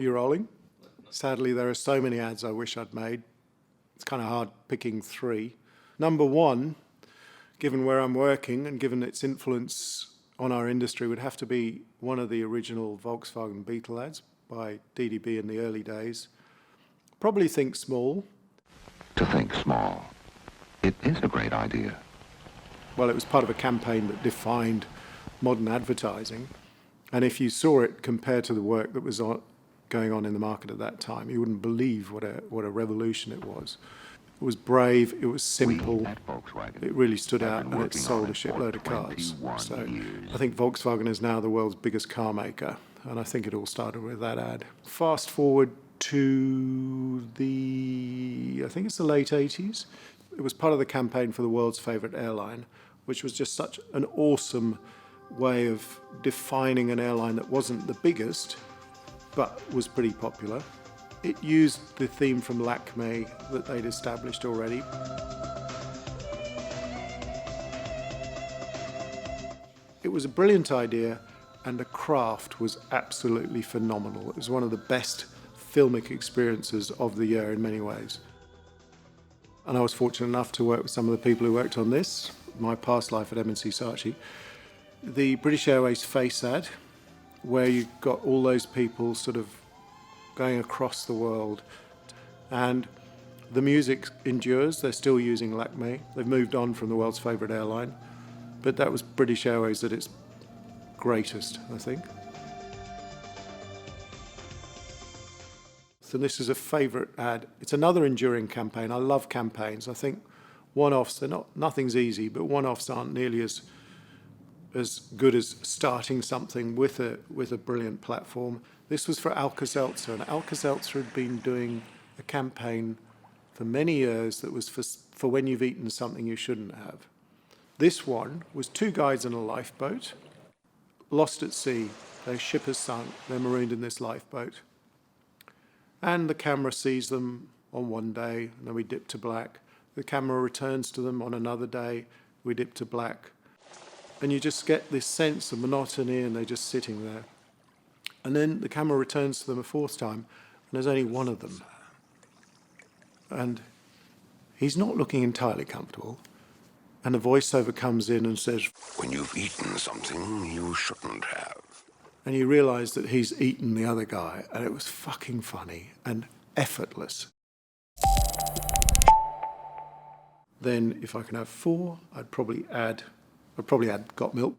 Are you rolling? Sadly, there are so many ads I wish I'd made. It's kind of hard picking three. Number one, given where I'm working and given its influence on our industry, would have to be one of the original Volkswagen Beetle ads by DDB in the early days. Probably Think Small. To think small. It is a great idea. Well, it was part of a campaign that defined modern advertising. And if you saw it compared to the work that was going on in the market at that time, you wouldn't believe what a revolution it was. It was brave, it was simple, it really stood out, and it sold a shitload of cars. So I think Volkswagen is now the world's biggest car maker, and I think it all started with that ad. Fast forward to I think it's the late 80s. It was part of the campaign for the world's favourite airline, which was just such an awesome way of defining an airline that wasn't the biggest, but was pretty popular. It used the theme from Lakme that they'd established already. It was a brilliant idea, and the craft was absolutely phenomenal. It was one of the best filmic experiences of the year in many ways. And I was fortunate enough to work with some of the people who worked on this, my past life at M&C Saatchi. The British Airways Face ad, where you got all those people sort of going across the world. And the music endures, they're still using Lakme. They've moved on from the world's favourite airline. But that was British Airways at its greatest, I think. So this is a favourite ad. It's another enduring campaign. I love campaigns. I think one-offs, nothing's easy, but one-offs aren't nearly as good as starting something with a brilliant platform. This was for Alka-Seltzer, and Alka-Seltzer had been doing a campaign for many years that was for when you've eaten something you shouldn't have. This one was two guys in a lifeboat, lost at sea. Their ship has sunk, they're marooned in this lifeboat. And the camera sees them on one day, and then we dip to black. The camera returns to them on another day, we dip to black. And you just get this sense of monotony, and they're just sitting there. And then the camera returns to them a fourth time, and there's only one of them. And he's not looking entirely comfortable. And the voiceover comes in and says, "When you've eaten something you shouldn't have." And you realise that he's eaten the other guy, and it was fucking funny and effortless. Then, if I can have four, I'd probably add Got Milk.